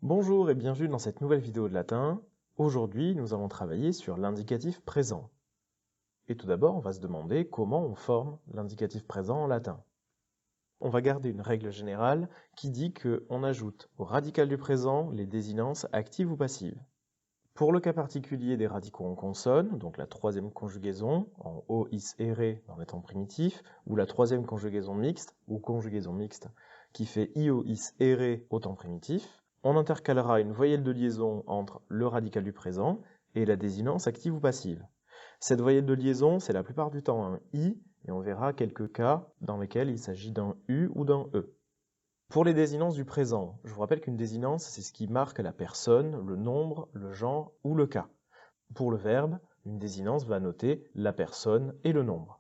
Bonjour et bienvenue dans cette nouvelle vidéo de latin. Aujourd'hui, nous allons travailler sur l'indicatif présent. Et tout d'abord, on va se demander comment on forme l'indicatif présent en latin. On va garder une règle générale qui dit qu'on ajoute au radical du présent les désinences actives ou passives. Pour le cas particulier des radicaux en consonne, donc la troisième conjugaison, en o, is, ere dans les temps primitifs, ou la troisième conjugaison mixte, ou conjugaison mixte, qui fait io, is, ere au temps primitif, on intercalera une voyelle de liaison entre le radical du présent et la désinence active ou passive. Cette voyelle de liaison, c'est la plupart du temps un i, et on verra quelques cas dans lesquels il s'agit d'un u ou d'un e. Pour les désinences du présent, je vous rappelle qu'une désinence, c'est ce qui marque la personne, le nombre, le genre ou le cas. Pour le verbe, une désinence va noter la personne et le nombre.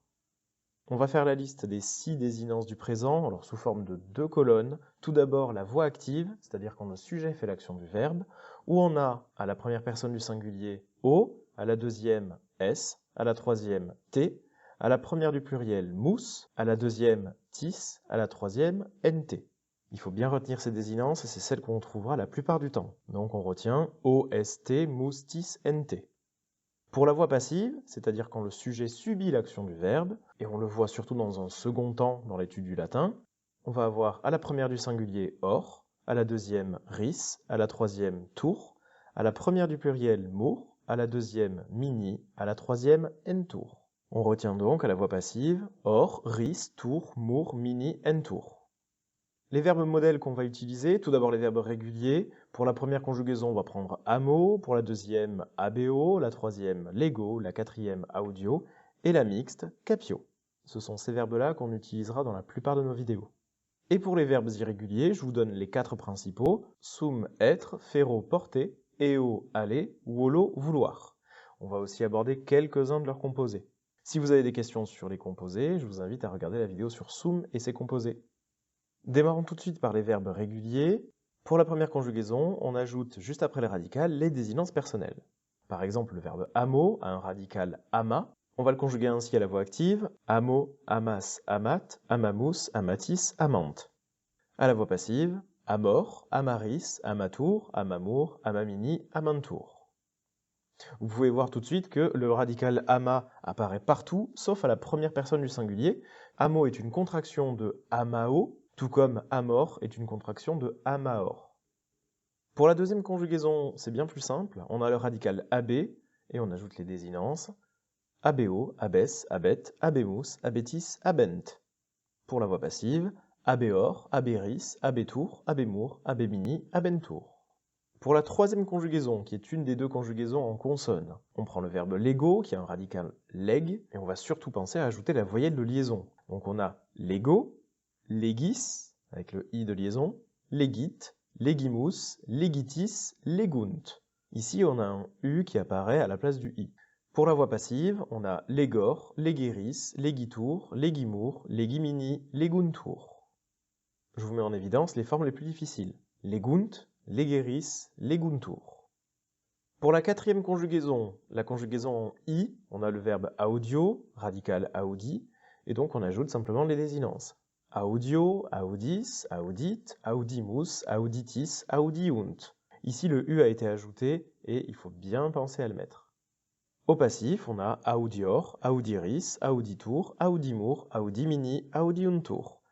On va faire la liste des 6 désinences du présent, alors sous forme de 2 colonnes. Tout d'abord la voix active, c'est-à-dire quand le sujet fait l'action du verbe, où on a à la première personne du singulier O, à la deuxième S, à la troisième T, à la première du pluriel mus, à la deuxième tis, à la troisième nt. Il faut bien retenir ces désinences, c'est celles qu'on trouvera la plupart du temps. Donc on retient OST, mus, tis, nt. Pour la voix passive, c'est-à-dire quand le sujet subit l'action du verbe, et on le voit surtout dans un second temps dans l'étude du latin, on va avoir à la première du singulier or, à la deuxième ris, à la troisième tour, à la première du pluriel mur, à la deuxième mini, à la troisième entour. On retient donc à la voix passive or, ris, tour, mur, mini, entour. Les verbes modèles qu'on va utiliser, tout d'abord les verbes réguliers. Pour la première conjugaison, on va prendre amo, pour la deuxième abeo, la troisième lego, la quatrième audio, et la mixte capio. Ce sont ces verbes-là qu'on utilisera dans la plupart de nos vidéos. Et pour les verbes irréguliers, je vous donne les 4 principaux, sum être, fero porter, eo aller, volo vouloir. On va aussi aborder quelques-uns de leurs composés. Si vous avez des questions sur les composés, je vous invite à regarder la vidéo sur sum et ses composés. Démarrons tout de suite par les verbes réguliers. Pour la première conjugaison, on ajoute juste après le radical les désinences personnelles. Par exemple, le verbe amo a un radical ama. On va le conjuguer ainsi à la voix active. Amo, amas, amat, amamus, amatis, amant. À la voix passive, amor, amaris, amatour, amamour, amamini, amantour. Vous pouvez voir tout de suite que le radical ama apparaît partout, sauf à la première personne du singulier. Amo est une contraction de amao, tout comme amor est une contraction de amaor. Pour la deuxième conjugaison, c'est bien plus simple. On a le radical ab et on ajoute les désinences abeo, abes, abet, abemus, abetis, abent. Pour la voix passive, abeor, aberis, abetour, abemur, abemini, abentour. Pour la troisième conjugaison, qui est une des 2 conjugaisons en consonne, on prend le verbe lego, qui a un radical leg, et on va surtout penser à ajouter la voyelle de liaison. Donc on a lego, legis, avec le i de liaison, legit, legimus, legitis, legunt. Ici, on a un u qui apparaît à la place du i. Pour la voix passive, on a legor, legeris, legitour, legimur, legimini, leguntour. Je vous mets en évidence les formes les plus difficiles. Legunt, legeris, leguntour. Pour la quatrième conjugaison, la conjugaison en i, on a le verbe audio, radical audi, et donc on ajoute simplement les désinences. Audio, audis, audit, audimus, auditis, audiunt. Ici, le u a été ajouté et il faut bien penser à le mettre. Au passif, on a audior, audiris, auditur, audimur, audimini, audiuntur.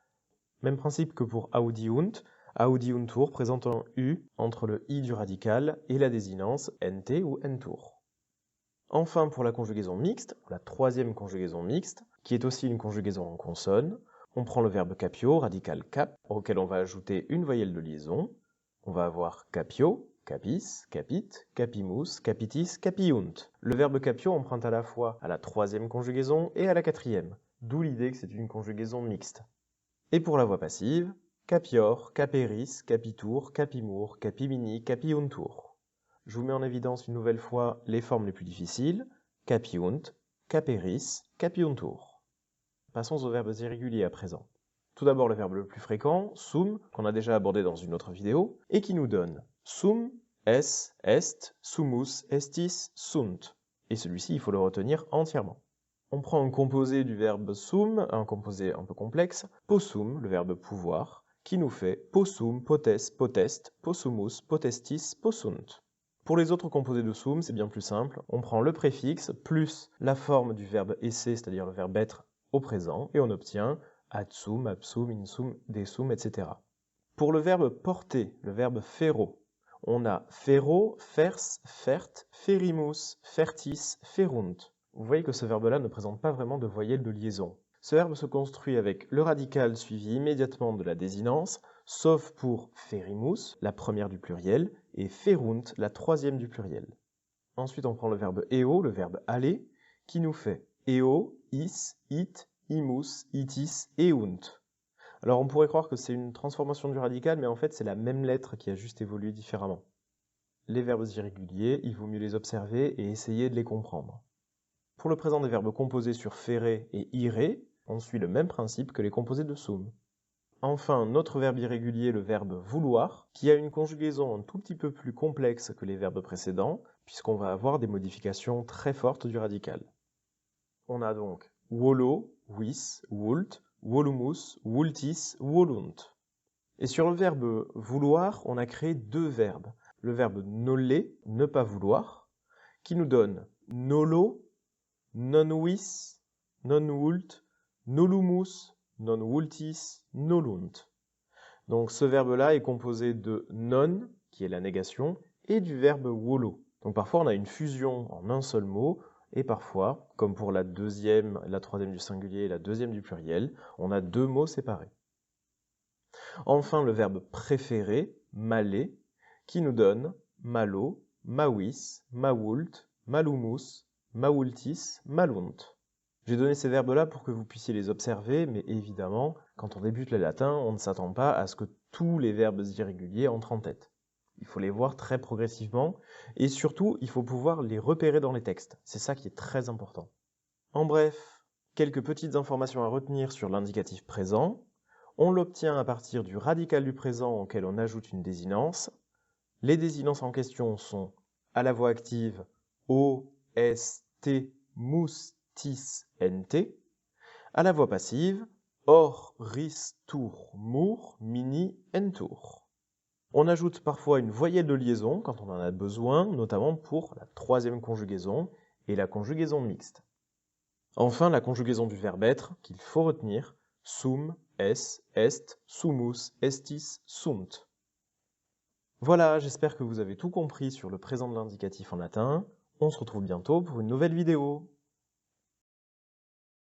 Même principe que pour audiunt, audiuntur présente un u entre le i du radical et la désinence nt ou entour. Enfin, pour la conjugaison mixte, la troisième conjugaison mixte, qui est aussi une conjugaison en consonne, on prend le verbe capio, radical cap, auquel on va ajouter une voyelle de liaison. On va avoir capio, capis, capit, capimus, capitis, capiunt. Le verbe capio emprunte à la fois à la troisième conjugaison et à la quatrième, d'où l'idée que c'est une conjugaison mixte. Et pour la voix passive, capior, caperis, capitur, capimur, capimini, capiuntur. Je vous mets en évidence une nouvelle fois les formes les plus difficiles, capiunt, caperis, capiuntur. Passons aux verbes irréguliers à présent. Tout d'abord le verbe le plus fréquent, sum, qu'on a déjà abordé dans une autre vidéo, et qui nous donne sum, es, est, sumus, estis, sunt. Et celui-ci, il faut le retenir entièrement. On prend un composé du verbe sum, un composé un peu complexe, possum, le verbe pouvoir, qui nous fait possum, potes, potest, possumus, potestis, possunt. Pour les autres composés de sum, c'est bien plus simple. On prend le préfixe plus la forme du verbe esse, c'est-à-dire le verbe être au présent, et on obtient adsum, absum, insum, desum, etc. Pour le verbe porter, le verbe ferro, on a ferro, fers, fert, ferimus, fertis, ferunt. Vous voyez que ce verbe-là ne présente pas vraiment de voyelle de liaison. Ce verbe se construit avec le radical suivi immédiatement de la désinence, sauf pour ferimus, la première du pluriel, et ferunt, la troisième du pluriel. Ensuite, on prend le verbe eo, le verbe aller, qui nous fait eo, is, it, imus, itis, eunt. Alors on pourrait croire que c'est une transformation du radical, mais en fait c'est la même lettre qui a juste évolué différemment. Les verbes irréguliers, il vaut mieux les observer et essayer de les comprendre. Pour le présent des verbes composés sur ferrer et irer, on suit le même principe que les composés de sum. Enfin, notre verbe irrégulier, le verbe vouloir, qui a une conjugaison un tout petit peu plus complexe que les verbes précédents, puisqu'on va avoir des modifications très fortes du radical. On a donc wolo, wis, wult, wolumus, wultis, wolunt. Et sur le verbe vouloir, on a créé deux verbes. Le verbe noller, ne pas vouloir, qui nous donne nolo, non vis, non vult, nolumus, non vultis, nolunt. Donc ce verbe-là est composé de non, qui est la négation, et du verbe wolo. Donc parfois on a une fusion en un seul mot, et parfois, comme pour la deuxième, la troisième du singulier et la deuxième du pluriel, on a deux mots séparés. Enfin le verbe préférer, maler, qui nous donne malo, mawis, mawult, malumus, mawultis, malunt. J'ai donné ces verbes-là pour que vous puissiez les observer, mais évidemment, quand on débute le latin, on ne s'attend pas à ce que tous les verbes irréguliers entrent en tête. Il faut les voir très progressivement, et surtout, il faut pouvoir les repérer dans les textes. C'est ça qui est très important. En bref, quelques petites informations à retenir sur l'indicatif présent. On l'obtient à partir du radical du présent auquel on ajoute une désinence. Les désinences en question sont à la voix active o, s, t, mus, tis, nt, à la voix passive or, ris, tour, mour, mini, entour. On ajoute parfois une voyelle de liaison quand on en a besoin, notamment pour la troisième conjugaison et la conjugaison mixte. Enfin, la conjugaison du verbe être qu'il faut retenir, sum, es, est, sumus, estis, sunt. Voilà, j'espère que vous avez tout compris sur le présent de l'indicatif en latin. On se retrouve bientôt pour une nouvelle vidéo.